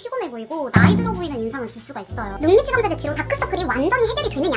피곤해 보이고 나이 들어 보이는 인상을 줄 수가 있어요. 눈밑 지방제 배치로 다크서클이 완전히 해결이 되느냐?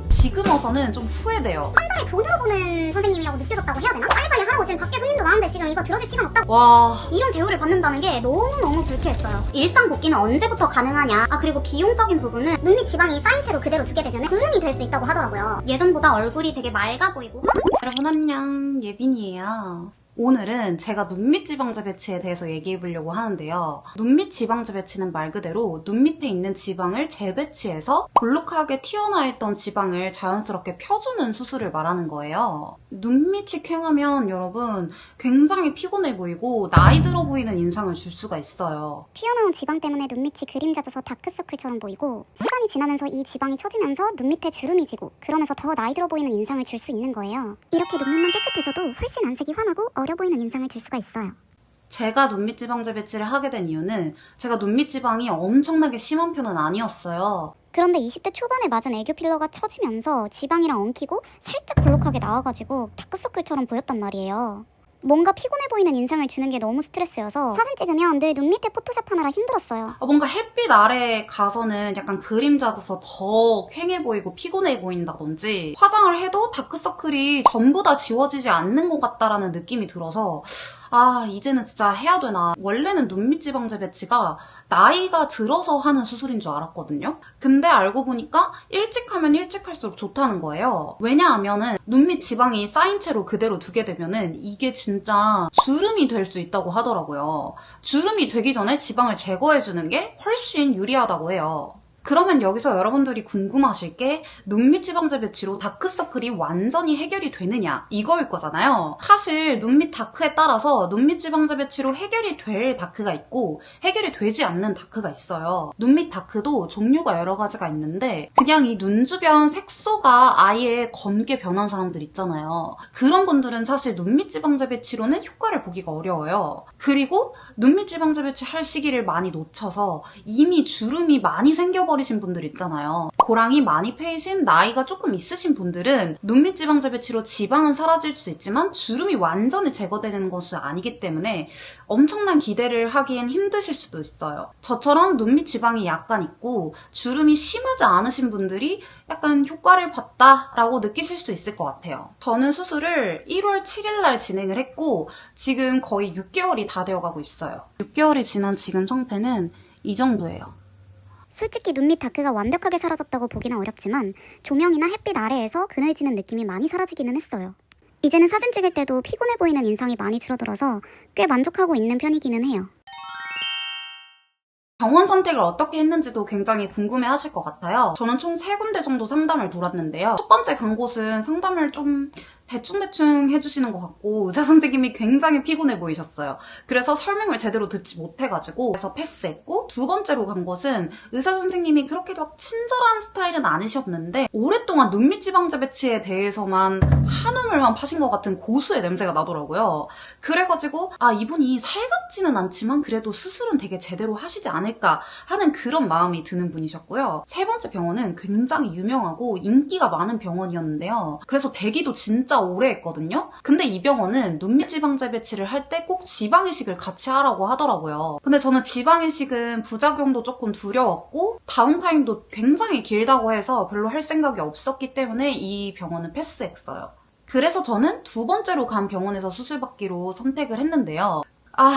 지금 와서는 좀 후회돼요. 환자를 보드로 보는 선생님이라고 느껴졌다고 해야 되나? 빨리빨리 하라고 지금 밖에 손님도 많은데 지금 이거 들어줄 시간 없다고. 와, 이런 대우를 받는다는 게 너무너무 불쾌했어요. 일상 복귀는 언제부터 가능하냐? 그리고 비용적인 부분은 눈밑 지방이 쌓인 채로 그대로 두게 되면 주름이 될 수 있다고 하더라고요. 예전보다 얼굴이 되게 맑아 보이고. 여러분 안녕, 예빈이에요. 오늘은 제가 눈밑 지방제 배치에 대해서 얘기해보려고 하는데요. 눈밑 지방제 배치는 말 그대로 눈 밑에 있는 지방을 재배치해서 볼록하게 튀어나와 있던 지방을 자연스럽게 펴주는 수술을 말하는 거예요. 눈밑이 퀭하면 여러분 굉장히 피곤해 보이고 나이 들어 보이는 인상을 줄 수가 있어요. 튀어나온 지방 때문에 눈밑이 그림자져서 다크서클처럼 보이고 시간이 지나면서 이 지방이 처지면서 눈 밑에 주름이 지고 그러면서 더 나이 들어 보이는 인상을 줄 수 있는 거예요. 이렇게 눈밑만 깨끗해져도 훨씬 안색이 환하고 어려 보이는 인상을 줄 수가 있어요. 제가 눈밑 지방제 배치를 하게 된 이유는 제가 눈밑 지방이 엄청나게 심한 편은 아니었어요. 그런데 20대 초반에 맞은 애교 필러가 처지면서 지방이랑 엉키고 살짝 볼록하게 나와가지고 다크서클처럼 보였단 말이에요. 뭔가 피곤해 보이는 인상을 주는 게 너무 스트레스여서 사진 찍으면 늘 눈 밑에 포토샵 하느라 힘들었어요. 뭔가 햇빛 아래에 가서는 약간 그림자져서 더 퀭해 보이고 피곤해 보인다든지 화장을 해도 다크서클이 전부 다 지워지지 않는 것 같다라는 느낌이 들어서 이제는 진짜 해야 되나. 원래는 눈밑 지방제 배치가 나이가 들어서 하는 수술인 줄 알았거든요. 근데 알고 보니까 일찍 하면 일찍 할수록 좋다는 거예요. 왜냐하면은 눈밑 지방이 쌓인 채로 그대로 두게 되면은 이게 진짜 주름이 될 수 있다고 하더라고요. 주름이 되기 전에 지방을 제거해주는 게 훨씬 유리하다고 해요. 그러면 여기서 여러분들이 궁금하실 게 눈밑 지방제 배치로 다크서클이 완전히 해결이 되느냐 이거일 거잖아요. 사실 눈밑 다크에 따라서 눈밑 지방제 배치로 해결이 될 다크가 있고 해결이 되지 않는 다크가 있어요. 눈밑 다크도 종류가 여러 가지가 있는데 그냥 이 눈 주변 색소가 아예 검게 변한 사람들 있잖아요. 그런 분들은 사실 눈밑 지방제 배치로는 효과를 보기가 어려워요. 그리고 눈밑 지방제 배치 할 시기를 많이 놓쳐서 이미 주름이 많이 생겨버리신 분들 있잖아요. 고랑이 많이 패이신 나이가 조금 있으신 분들은 눈밑 지방제 배치로 지방은 사라질 수 있지만 주름이 완전히 제거되는 것은 아니기 때문에 엄청난 기대를 하기엔 힘드실 수도 있어요. 저처럼 눈밑 지방이 약간 있고 주름이 심하지 않으신 분들이 약간 효과를 봤다라고 느끼실 수 있을 것 같아요. 저는 수술을 1월 7일 날 진행을 했고 지금 거의 6개월이 다 되어가고 있어요. 6개월이 지난 지금 상태는 이 정도예요. 솔직히 눈밑 다크가 완벽하게 사라졌다고 보기는 어렵지만 조명이나 햇빛 아래에서 그늘지는 느낌이 많이 사라지기는 했어요. 이제는 사진 찍을 때도 피곤해 보이는 인상이 많이 줄어들어서 꽤 만족하고 있는 편이기는 해요. 병원 선택을 어떻게 했는지도 굉장히 궁금해 하실 것 같아요. 저는 총 3군데 정도 상담을 돌았는데요. 첫 번째 간 곳은 상담을 좀 대충대충 해주시는 것 같고 의사 선생님이 굉장히 피곤해 보이셨어요. 그래서 설명을 제대로 듣지 못해가지고 그래서 패스했고, 두 번째로 간 곳은 의사 선생님이 그렇게 막 친절한 스타일은 아니셨는데 오랫동안 눈밑 지방제 배치에 대해서만 한우물만 파신 것 같은 고수의 냄새가 나더라고요. 그래가지고 이분이 살갑지는 않지만 그래도 수술은 되게 제대로 하시지 않을까 하는 그런 마음이 드는 분이셨고요. 세 번째 병원은 굉장히 유명하고 인기가 많은 병원이었는데요. 그래서 대기도 진짜 오래 했거든요. 근데 이 병원은 눈밑 지방제 배치를 할 때 꼭 지방 이식을 같이 하라고 하더라고요. 근데 저는 지방 이식은 부작용도 조금 두려웠고 다운타임도 굉장히 길다고 해서 별로 할 생각이 없었기 때문에 이 병원은 패스했어요. 그래서 저는 두 번째로 간 병원에서 수술받기로 선택을 했는데요.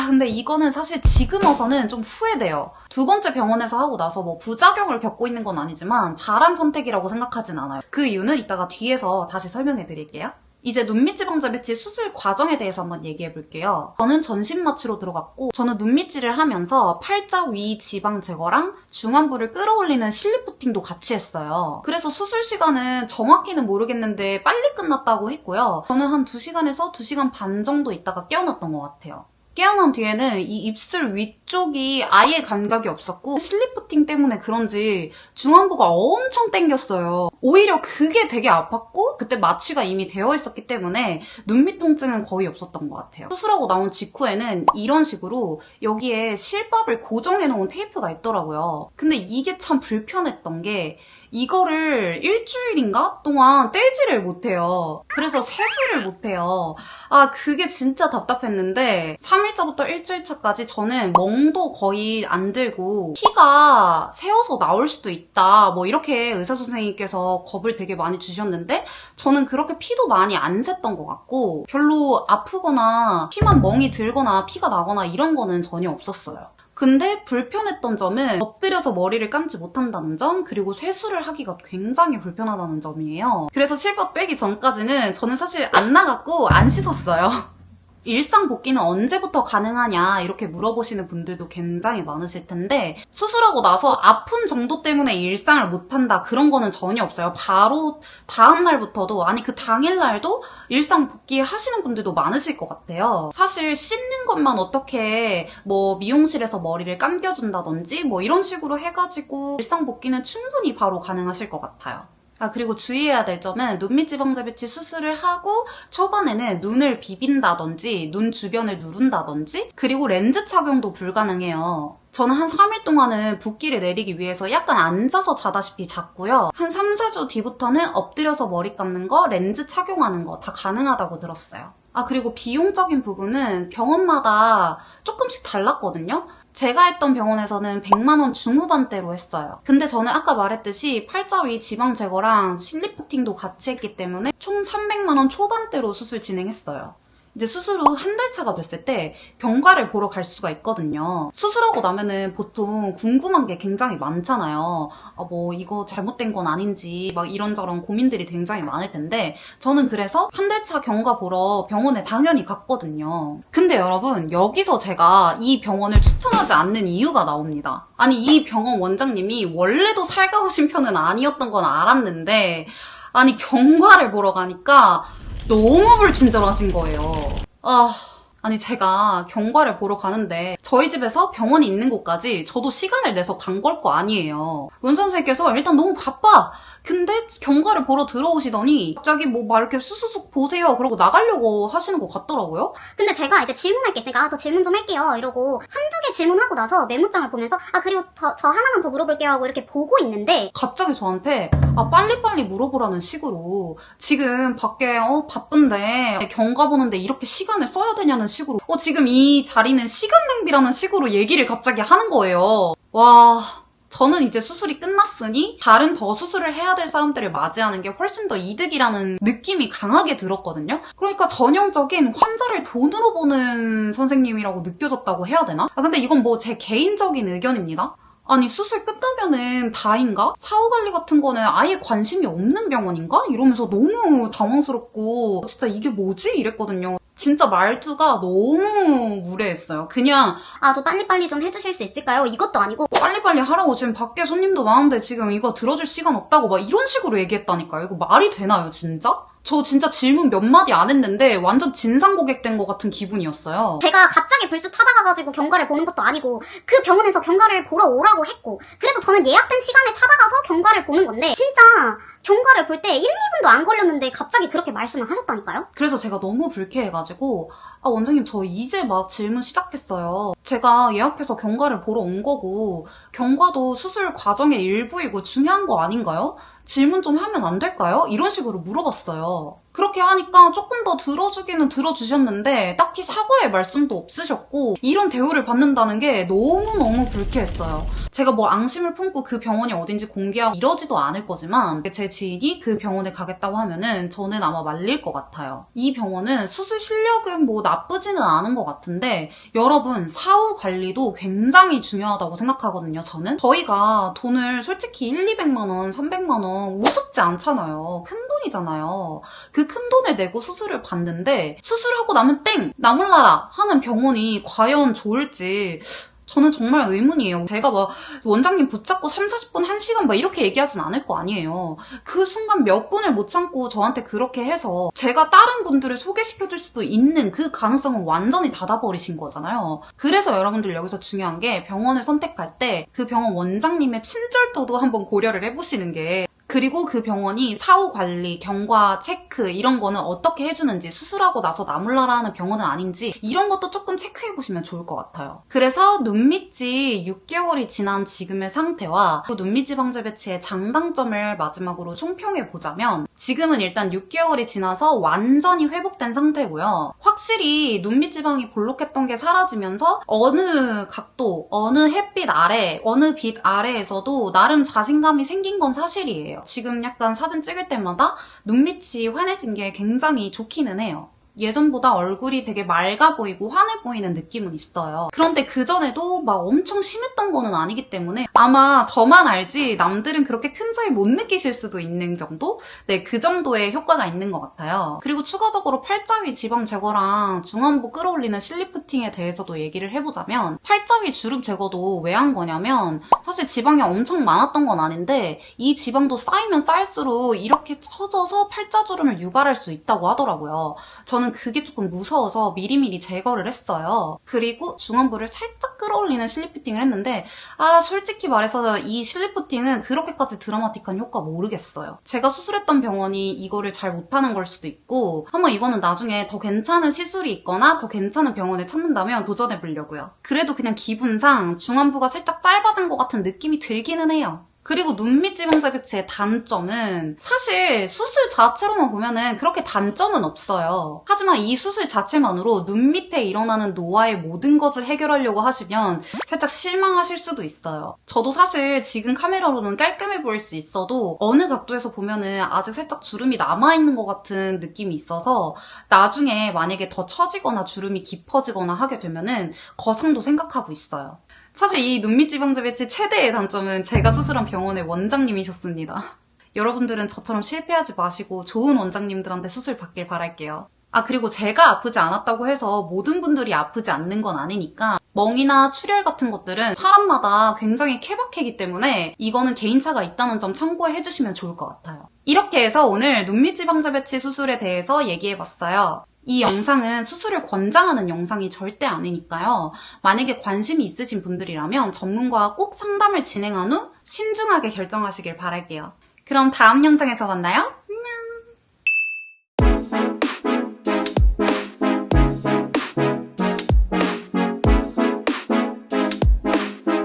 근데 이거는 사실 지금 와서는 좀 후회돼요. 두 번째 병원에서 하고 나서 뭐 부작용을 겪고 있는 건 아니지만 잘한 선택이라고 생각하진 않아요. 그 이유는 이따가 뒤에서 다시 설명해 드릴게요. 이제 눈밑 지방제 배치 수술 과정에 대해서 한번 얘기해 볼게요. 저는 전신 마취로 들어갔고 저는 눈밑질을 하면서 팔자 위 지방 제거랑 중안부를 끌어올리는 실리프팅도 같이 했어요. 그래서 수술 시간은 정확히는 모르겠는데 빨리 끝났다고 했고요. 저는 한 2시간에서 2시간 반 정도 있다가 깨어났던 것 같아요. 깨어난 뒤에는 이 입술 위쪽이 아예 감각이 없었고 실리프팅 때문에 그런지 중안부가 엄청 땡겼어요. 오히려 그게 되게 아팠고 그때 마취가 이미 되어 있었기 때문에 눈밑 통증은 거의 없었던 것 같아요. 수술하고 나온 직후에는 이런 식으로 여기에 실밥을 고정해 놓은 테이프가 있더라고요. 근데 이게 참 불편했던 게 이거를 일주일인가 동안 떼지를 못해요. 그래서 세수를 못해요. 아, 그게 진짜 답답했는데 3일차부터 일주일차까지 저는 멍도 거의 안 들고 피가 새어서 나올 수도 있다. 뭐 이렇게 의사 선생님께서 겁을 되게 많이 주셨는데 저는 그렇게 피도 많이 안 샜던 것 같고 별로 아프거나 피만 멍이 들거나 피가 나거나 이런 거는 전혀 없었어요. 근데 불편했던 점은 엎드려서 머리를 감지 못한다는 점, 그리고 세수를 하기가 굉장히 불편하다는 점이에요. 그래서 실밥 빼기 전까지는 저는 사실 안 나갔고 안 씻었어요. 일상 복귀는 언제부터 가능하냐 이렇게 물어보시는 분들도 굉장히 많으실 텐데 수술하고 나서 아픈 정도 때문에 일상을 못한다 그런 거는 전혀 없어요. 바로 다음 날부터도 아니 그 당일날도 일상 복귀 하시는 분들도 많으실 것 같아요. 사실 씻는 것만 어떻게 뭐 미용실에서 머리를 감겨준다든지 뭐 이런 식으로 해가지고 일상 복귀는 충분히 바로 가능하실 것 같아요. 아, 그리고 주의해야 될 점은 눈밑 지방자 배치 수술을 하고 초반에는 눈을 비빈다든지 눈 주변을 누른다든지 그리고 렌즈 착용도 불가능해요. 저는 한 3일 동안은 붓기를 내리기 위해서 약간 앉아서 자다시피 잤고요. 한 3, 4주 뒤부터는 엎드려서 머리 감는 거, 렌즈 착용하는 거 다 가능하다고 들었어요. 아, 그리고 비용적인 부분은 병원마다 조금씩 달랐거든요. 제가 했던 병원에서는 100만 원 중후반대로 했어요. 근데 저는 아까 말했듯이 팔자 위 지방 제거랑 실리프팅도 같이 했기 때문에 총 300만 원 초반대로 수술 진행했어요. 이제 수술 후 한 달 차가 됐을 때 경과를 보러 갈 수가 있거든요. 수술하고 나면은 보통 궁금한 게 굉장히 많잖아요. 아, 뭐 이거 잘못된 건 아닌지 막 이런저런 고민들이 굉장히 많을 텐데 저는 그래서 한 달 차 경과 보러 병원에 당연히 갔거든요. 근데 여러분 여기서 제가 이 병원을 추천하지 않는 이유가 나옵니다. 아니 이 병원 원장님이 원래도 살가우신 편은 아니었던 건 알았는데 아니 경과를 보러 가니까 너무 불친절하신 거예요. 아니 제가 경과를 보러 가는데 저희 집에서 병원이 있는 곳까지 저도 시간을 내서 간 걸 거 아니에요. 원장 선생님께서 일단 너무 바빠. 근데 경과를 보러 들어오시더니 갑자기 뭐 막 이렇게 수수숙 보세요 그러고 나가려고 하시는 것 같더라고요. 근데 제가 이제 질문할 게 있으니까 저 질문 좀 할게요 이러고 한두 개 질문하고 나서 메모장을 보면서 그리고 저 하나만 더 물어볼게요 하고 이렇게 보고 있는데 갑자기 저한테 빨리빨리 물어보라는 식으로 지금 밖에 바쁜데 경과 보는데 이렇게 시간을 써야 되냐는 식으로 지금 이 자리는 시간 낭비라는 식으로 얘기를 갑자기 하는 거예요. 와... 저는 이제 수술이 끝났으니 다른 더 수술을 해야 될 사람들을 맞이하는 게 훨씬 더 이득이라는 느낌이 강하게 들었거든요. 그러니까 전형적인 환자를 돈으로 보는 선생님이라고 느껴졌다고 해야 되나? 근데 이건 뭐 제 개인적인 의견입니다. 아니 수술 끝나면은 다인가? 사후관리 같은 거는 아예 관심이 없는 병원인가? 이러면서 너무 당황스럽고 진짜 이게 뭐지? 이랬거든요. 진짜 말투가 너무 무례했어요. 그냥 저 빨리빨리 좀 해주실 수 있을까요? 이것도 아니고 빨리빨리 하라고 지금 밖에 손님도 많은데 지금 이거 들어줄 시간 없다고 막 이런 식으로 얘기했다니까요. 이거 말이 되나요 진짜? 저 진짜 질문 몇 마디 안 했는데 완전 진상 고객 된 것 같은 기분이었어요. 제가 갑자기 불쑥 찾아가가지고 경과를 보는 것도 아니고 그 병원에서 경과를 보러 오라고 했고 그래서 저는 예약된 시간에 찾아가서 경과를 보는 건데 진짜 경과를 볼 때 1, 2분도 안 걸렸는데 갑자기 그렇게 말씀을 하셨다니까요? 그래서 제가 너무 불쾌해가지고 원장님 저 이제 막 질문 시작했어요. 제가 예약해서 경과를 보러 온 거고 경과도 수술 과정의 일부이고 중요한 거 아닌가요? 질문 좀 하면 안 될까요? 이런 식으로 물어봤어요. 그렇게 하니까 조금 더 들어주기는 들어주셨는데 딱히 사과의 말씀도 없으셨고 이런 대우를 받는다는 게 너무너무 불쾌했어요. 제가 뭐 앙심을 품고 그 병원이 어딘지 공개하고 이러지도 않을 거지만 제 지인이 그 병원에 가겠다고 하면은 저는 아마 말릴 것 같아요. 이 병원은 수술 실력은 뭐 나쁘지는 않은 것 같은데 여러분 사후 관리도 굉장히 중요하다고 생각하거든요. 저희가 돈을 솔직히 1, 200만 원, 300만 원 우습지 않잖아요. 큰 돈이잖아요. 그 큰 돈을 내고 수술을 받는데 수술하고 나면 땡! 나 몰라라! 하는 병원이 과연 좋을지 저는 정말 의문이에요. 제가 막 원장님 붙잡고 3, 40분, 1시간 막 이렇게 얘기하진 않을 거 아니에요. 그 순간 몇 분을 못 참고 저한테 그렇게 해서 제가 다른 분들을 소개시켜줄 수도 있는 그 가능성은 완전히 닫아버리신 거잖아요. 그래서 여러분들 여기서 중요한 게 병원을 선택할 때 그 병원 원장님의 친절도도 한번 고려를 해보시는 게 그리고 그 병원이 사후 관리, 경과, 체크 이런 거는 어떻게 해주는지, 수술하고 나서 나몰라라 하는 병원은 아닌지 이런 것도 조금 체크해보시면 좋을 것 같아요. 그래서 눈밑이 6개월이 지난 지금의 상태와 눈밑 지방제 배치의 장단점을 마지막으로 총평해보자면 지금은 일단 6개월이 지나서 완전히 회복된 상태고요. 확실히 눈밑 지방이 볼록했던 게 사라지면서 어느 각도, 어느 햇빛 아래, 어느 빛 아래에서도 나름 자신감이 생긴 건 사실이에요. 지금 약간 사진 찍을 때마다 눈밑이 환해진 게 굉장히 좋기는 해요. 예전보다 얼굴이 되게 맑아 보이고 환해 보이는 느낌은 있어요. 그런데 그전에도 막 엄청 심했던 거는 아니기 때문에 아마 저만 알지 남들은 그렇게 큰 차이 못 느끼실 수도 있는 정도? 네, 그 정도의 효과가 있는 것 같아요. 그리고 추가적으로 팔자위 지방 제거랑 중안부 끌어올리는 실리프팅에 대해서도 얘기를 해보자면 팔자위 주름 제거도 왜 한 거냐면 사실 지방이 엄청 많았던 건 아닌데 이 지방도 쌓이면 쌓일수록 이렇게 처져서 팔자주름을 유발할 수 있다고 하더라고요. 저는 그게 조금 무서워서 미리미리 제거를 했어요. 그리고 중안부를 살짝 끌어올리는 실리프팅을 했는데 솔직히 말해서 이 실리프팅은 그렇게까지 드라마틱한 효과 모르겠어요. 제가 수술했던 병원이 이거를 잘 못하는 걸 수도 있고 한번 이거는 나중에 더 괜찮은 시술이 있거나 더 괜찮은 병원을 찾는다면 도전해보려고요. 그래도 그냥 기분상 중안부가 살짝 짧아진 것 같은 느낌이 들기는 해요. 그리고 눈밑 지방제 배치의 단점은 사실 수술 자체로만 보면은 그렇게 단점은 없어요. 하지만 이 수술 자체만으로 눈 밑에 일어나는 노화의 모든 것을 해결하려고 하시면 살짝 실망하실 수도 있어요. 저도 사실 지금 카메라로는 깔끔해 보일 수 있어도 어느 각도에서 보면은 아직 살짝 주름이 남아있는 것 같은 느낌이 있어서 나중에 만약에 더 처지거나 주름이 깊어지거나 하게 되면은 거상도 생각하고 있어요. 사실 이 눈밑 지방제 배치 최대의 단점은 제가 수술한 병원의 원장님이셨습니다. 여러분들은 저처럼 실패하지 마시고 좋은 원장님들한테 수술 받길 바랄게요. 그리고 제가 아프지 않았다고 해서 모든 분들이 아프지 않는 건 아니니까 멍이나 출혈 같은 것들은 사람마다 굉장히 케바케이기 때문에 이거는 개인차가 있다는 점 참고해 주시면 좋을 것 같아요. 이렇게 해서 오늘 눈밑 지방제 배치 수술에 대해서 얘기해봤어요. 이 영상은 수술을 권장하는 영상이 절대 아니니까요. 만약에 관심이 있으신 분들이라면 전문가와 꼭 상담을 진행한 후 신중하게 결정하시길 바랄게요. 그럼 다음 영상에서 만나요.